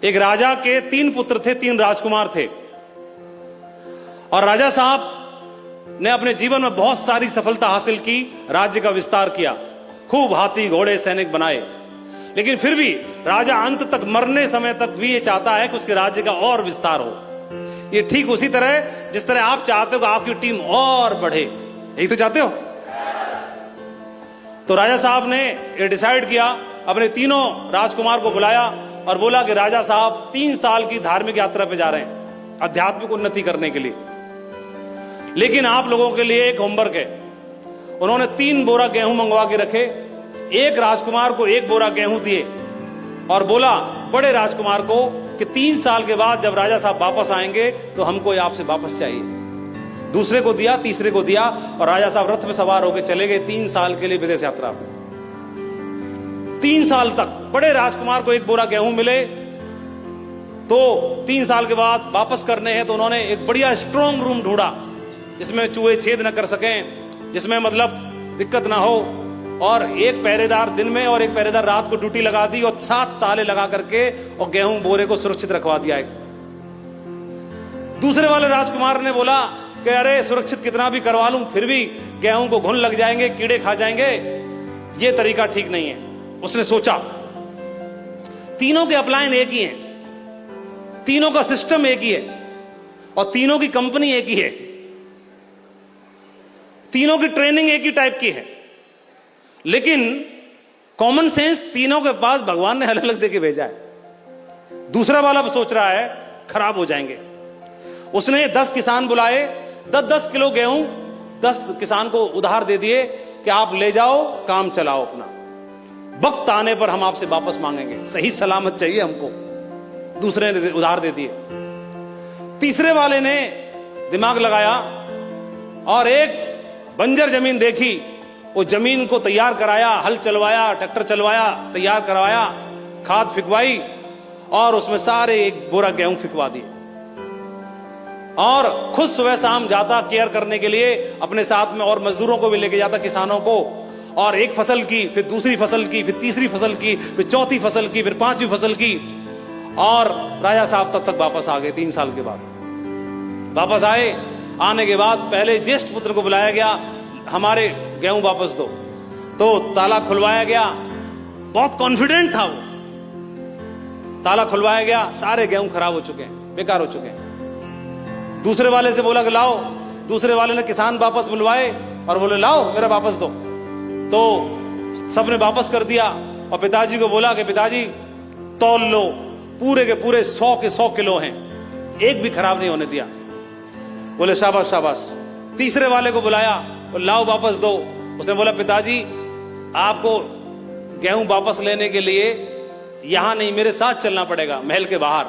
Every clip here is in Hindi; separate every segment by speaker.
Speaker 1: एक राजा के 3 पुत्र थे, 3 राजकुमार थे। और राजा साहब ने अपने जीवन में बहुत सारी सफलता हासिल की, राज्य का विस्तार किया, खूब हाथी घोड़े सैनिक बनाए। लेकिन फिर भी राजा अंत तक, मरने समय तक भी ये चाहता है कि उसके राज्य का और विस्तार हो। ये ठीक उसी तरह जिस तरह आप चाहते हो कि आपकी टीम और बढ़े, यही तो चाहते हो। तो राजा साहब ने ये डिसाइड किया, अपने तीनों राजकुमार को बुलाया और बोला कि राजा साहब 3 साल की धार्मिक यात्रा पे जा रहे हैं, आध्यात्मिक उन्नति करने के लिए। लेकिन आप लोगों के लिए एक होमवर्क है। उन्होंने 3 बोरा गेहूं मंगवा के रखे, एक राजकुमार को 1 बोरा गेहूं दिए और बोला बड़े राजकुमार को कि 3 साल के बाद जब राजा साहब वापस आएंगे तो हमको आपसे वापस चाहिए। दूसरे को दिया, तीसरे को दिया, और राजा साहब रथ में सवार होकर चले गए 3 साल के लिए विदेश यात्रा पे। 3 साल तक बड़े राजकुमार को 1 बोरा गेहूं मिले। तो 3 साल के बाद वापस करने हैं, तो उन्होंने एक बढ़िया स्ट्रॉन्ग रूम ढूंढा जिसमें चूहे छेद न कर सकें, जिसमें मतलब दिक्कत ना हो, और एक पहरेदार दिन में और एक पहरेदार रात को ड्यूटी लगा दी और 7 ताले लगा करके और गेहूं बोरे को सुरक्षित रखवा दिया। दूसरे वाले राजकुमार ने बोला कि अरे सुरक्षित कितना भी करवा लूं फिर भी गेहूं को घुन लग जाएंगे, कीड़े खा जाएंगे, ये तरीका ठीक नहीं है। उसने सोचा, तीनों के अपलाइन एक ही हैं, तीनों का सिस्टम एक ही है और तीनों की कंपनी एक ही है, तीनों की ट्रेनिंग एक ही टाइप की है, लेकिन कॉमन सेंस तीनों के पास भगवान ने अलग अलग देके भेजा है। दूसरा वाला सोच रहा है खराब हो जाएंगे। उसने 10 किसान बुलाए, 10-10 किलो गेहूं 10 किसान को उधार दे दिए कि आप ले जाओ, काम चलाओ अपना, वक्त आने पर हम आपसे वापस मांगेंगे, सही सलामत चाहिए हमको। दूसरे ने उधार दे दिए। तीसरे वाले ने दिमाग लगाया और एक बंजर जमीन देखी, वो जमीन को तैयार कराया, हल चलवाया, ट्रैक्टर चलवाया, तैयार करवाया, खाद फिकवाई और उसमें सारे 1 बोरा गेहूं फिकवा दिए। और खुद सुबह शाम जाता केयर करने के लिए, अपने साथ में और मजदूरों को भी लेके जाता, किसानों को, और एक फसल की, फिर दूसरी फसल की, फिर तीसरी फसल की, फिर चौथी फसल की, फिर 5वीं फसल की। और राजा साहब तब तक वापस आ गए। 3 साल के बाद वापस आए। आने के बाद पहले ज्येष्ठ पुत्र को बुलाया गया, हमारे गेहूं वापस दो। तो ताला खुलवाया गया, बहुत कॉन्फिडेंट था वो। ताला खुलवाया गया, सारे गेहूं खराब हो चुके हैं, बेकार हो चुके हैं। दूसरे वाले से बोला कि लाओ। दूसरे वाले ने किसान वापस बुलवाए और बोले लाओ मेरा वापस दो। तो सबने वापस कर दिया और पिताजी को बोला कि पिताजी तौल लो, पूरे के पूरे 100 के 100 किलो हैं, एक भी खराब नहीं होने दिया। बोले शाबाश शाबाश। तीसरे वाले को बुलाया और लाओ वापस दो। उसने बोला पिताजी आपको गेहूं वापस लेने के लिए यहां नहीं, मेरे साथ चलना पड़ेगा महल के बाहर।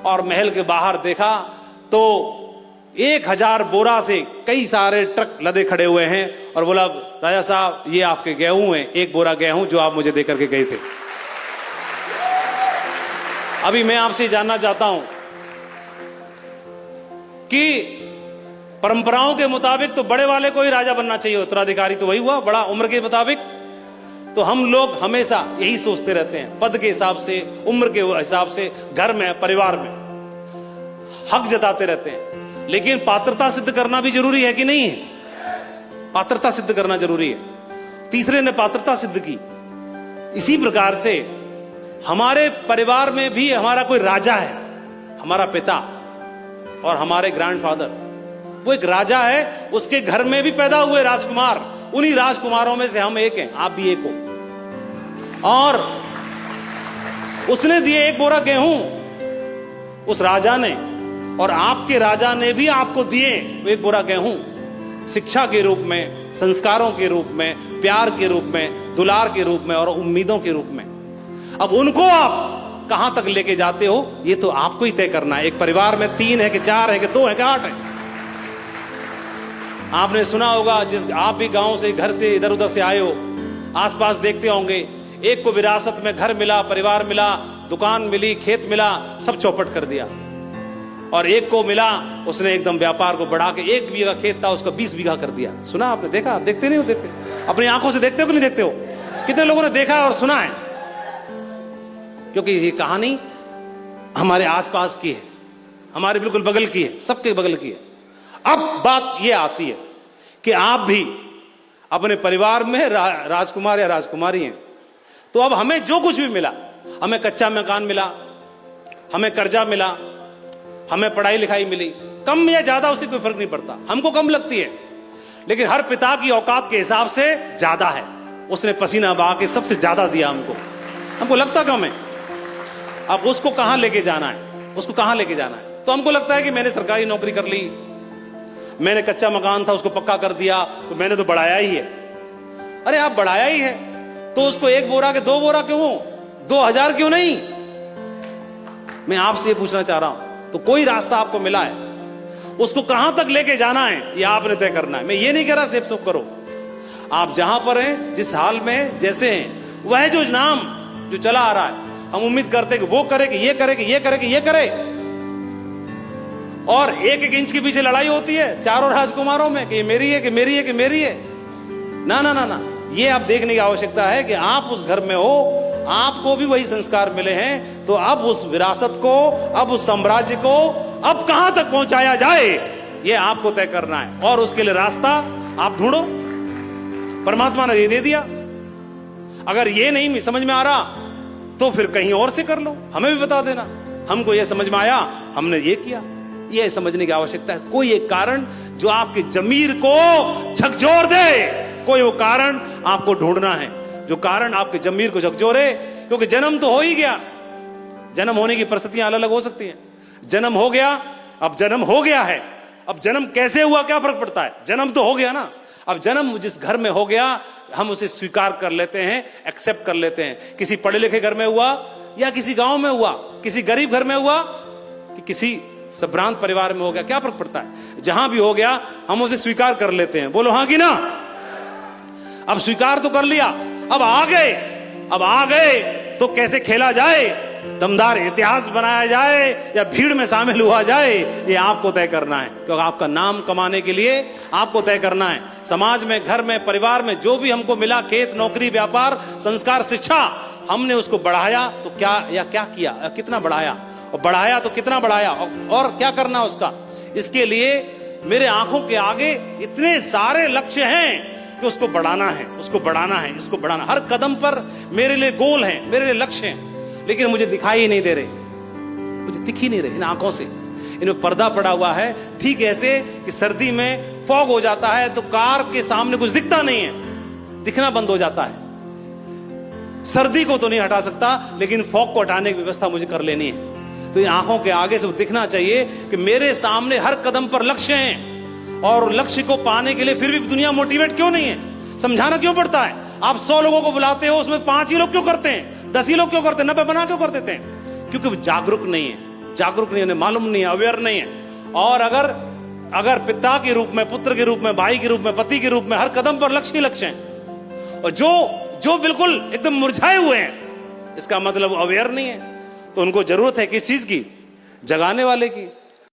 Speaker 1: और महल के बाहर देखा तो 1000 बोरा से कई सारे ट्रक लदे खड़े हुए हैं और बोला राजा साहब ये आपके गेहूं हैं, 1 बोरा गेहूं जो आप मुझे देकर के गए थे। अभी मैं आपसे जानना चाहता हूं कि परंपराओं के मुताबिक तो बड़े वाले को ही राजा बनना चाहिए, उत्तराधिकारी तो वही हुआ बड़ा उम्र के मुताबिक। तो हम लोग हमेशा यही सोचते रहते हैं, पद के हिसाब से, उम्र के हिसाब से, घर में परिवार में हक जताते रहते हैं। लेकिन पात्रता सिद्ध करना भी जरूरी है कि नहीं है? पात्रता सिद्ध करना जरूरी है। तीसरे ने पात्रता सिद्ध की। इसी प्रकार से हमारे परिवार में भी हमारा कोई राजा है, हमारा पिता और हमारे ग्रैंडफादर, वो एक राजा है, उसके घर में भी पैदा हुए राजकुमार, उन्हीं राजकुमारों में से हम एक हैं, आप भी एक हो। और उसने दिए 1 बोरा गेहूं उस राजा ने, और आपके राजा ने भी आपको दिए 1 बोरा गेहूं, शिक्षा के रूप में, संस्कारों के रूप में, प्यार के रूप में, दुलार के रूप में और उम्मीदों के रूप में। अब उनको आप कहां तक लेके जाते हो ये तो आपको ही तय करना है। एक परिवार में 3 है कि 4 है कि 2 है कि 8 है। आपने सुना होगा, जिस आप भी गांव से, घर से, इधर उधर से आए हो, आसपास देखते होंगे, एक को विरासत में घर मिला, परिवार मिला, दुकान मिली, खेत मिला, सब चौपट कर दिया। और एक को मिला, उसने एकदम व्यापार को बढ़ा के 1 बीघा खेत था उसका 20 बीघा कर दिया। सुना आपने, देखा? आप देखते नहीं हो? देखते, अपनी आंखों से देखते हो कि नहीं देखते हो? कितने लोगों ने देखा और सुना है? क्योंकि ये कहानी हमारे आसपास की है, हमारे बिल्कुल बगल की है, सबके बगल की है। अब बात यह आती है कि आप भी अपने परिवार में राजकुमार या राजकुमारी हैं, तो अब हमें जो कुछ भी मिला, हमें कच्चा मकान मिला, हमें कर्जा मिला, हमें पढ़ाई लिखाई मिली, कम या ज्यादा उससे कोई फर्क नहीं पड़ता, हमको कम लगती है, लेकिन हर पिता की औकात के हिसाब से ज्यादा है। उसने पसीना बहा के सबसे ज्यादा दिया हमको, हमको लगता कम है। अब उसको कहां लेके जाना है, उसको कहां लेके जाना है? तो हमको लगता है कि मैंने सरकारी नौकरी कर ली, मैंने कच्चा मकान था उसको पक्का कर दिया, तो मैंने तो बढ़ाया ही है। अरे आप बढ़ाया ही है तो उसको 1 बोरा के 2 बोरा क्यों, 2000 क्यों नहीं? मैं आपसे ये पूछना चाह रहा हूं। तो कोई रास्ता आपको मिला है, उसको कहां तक लेके जाना है ये आपने तय करना है। मैं ये नहीं कह रहा सेफ सुख करो, आप जहां पर हैं, जिस हाल में जैसे हैं, वह जो नाम जो चला आ रहा है, हम उम्मीद करते हैं कि वो करे, कि ये करे, कि ये करे, कि ये करे। और 1-1 इंच के पीछे लड़ाई होती है चारों राजकुमारों में कि ये मेरी है, कि मेरी है, कि मेरी है। ना ना ना ना, ये आप देखने की आवश्यकता है कि आप उस घर में हो, आपको भी वही संस्कार मिले हैं, तो अब उस विरासत को, अब उस साम्राज्य को अब कहां तक पहुंचाया जाए, ये आपको तय करना है। और उसके लिए रास्ता आप ढूंढो, परमात्मा ने ये दे दिया। अगर ये नहीं समझ में आ रहा तो फिर कहीं और से कर लो, हमें भी बता देना, हमको ये समझ में आया, हमने ये किया। ये समझने की आवश्यकता है। कोई एक कारण जो आपके जमीर को झकझोर दे, कोई वो कारण आपको ढूंढना है, जो कारण आपके जमीर को झकझोरे। क्योंकि जन्म तो हो ही गया, जन्म होने की परिस्थितियां अलग अलग हो सकती हैं। जन्म हो गया, अब जन्म हो गया है, अब जन्म कैसे हुआ क्या फर्क पड़ता है, जन्म तो हो गया ना। अब जन्म जिस घर में हो गया, हम उसे स्वीकार कर लेते हैं, एक्सेप्ट कर लेते हैं। किसी पढ़े लिखे घर में हुआ, या किसी गांव में हुआ, किसी गरीब घर में हुआ, कि किसी संभ्रांत परिवार में हो गया, क्या फर्क पड़ता है? जहां भी हो गया हम उसे स्वीकार कर लेते हैं। बोलो हाँ कि ना? अब स्वीकार तो कर लिया, अब आ गए, अब आ गए तो कैसे खेला जाए, दमदार इतिहास बनाया जाए या भीड़ में शामिल हुआ जाए, ये आपको तय करना है। क्योंकि आपका नाम कमाने के लिए आपको तय करना है। समाज में, घर में, परिवार में जो भी हमको मिला, खेत, नौकरी, व्यापार, संस्कार, शिक्षा, हमने उसको बढ़ाया तो क्या, या क्या किया, कितना बढ़ाया, और बढ़ाया तो कितना बढ़ाया, और क्या करना उसका। इसके लिए मेरे आंखों के आगे इतने सारे लक्ष्य हैं कि उसको बढ़ाना है, उसको बढ़ाना है, इसको बढ़ाना। हर कदम पर मेरे लिए गोल हैं, मेरे लिए लक्ष्य हैं, लेकिन मुझे दिखाई ही नहीं दे रहे, मुझे दिख ही नहीं रहे इन आंखों से। इनमें पर्दा पड़ा हुआ है। ठीक ऐसे कि सर्दी में फॉग हो जाता है तो कार के सामने कुछ दिखता नहीं है, दिखना बंद हो जाता है। सर्दी को तो नहीं हटा सकता, लेकिन फॉग को हटाने की व्यवस्था मुझे कर लेनी है। तो इन आंखों के आगे से दिखना चाहिए कि मेरे सामने हर कदम पर लक्ष्य हैं, और लक्ष्य को पाने के लिए फिर भी दुनिया मोटिवेट क्यों नहीं है, समझाना क्यों पड़ता है। आप 100 लोगों को बुलाते हो, उसमें 5 ही लोग क्यों करते हैं, 10 ही लोग क्यों करते हैं, 90 बना क्यों कर देते हैं? क्योंकि वो जागरूक नहीं है, जागरूक नहीं है, उन्हें मालूम नहीं है, अवेयर नहीं है। और अगर पिता के रूप में, पुत्र के रूप में, भाई के रूप में, पति के रूप में हर कदम पर लक्ष्य ही लक्ष्य हैं, और जो बिल्कुल एकदम मुरझाए हुए हैं, इसका मतलब अवेयर नहीं है। तो उनको जरूरत है किस चीज की? जगाने वाले की।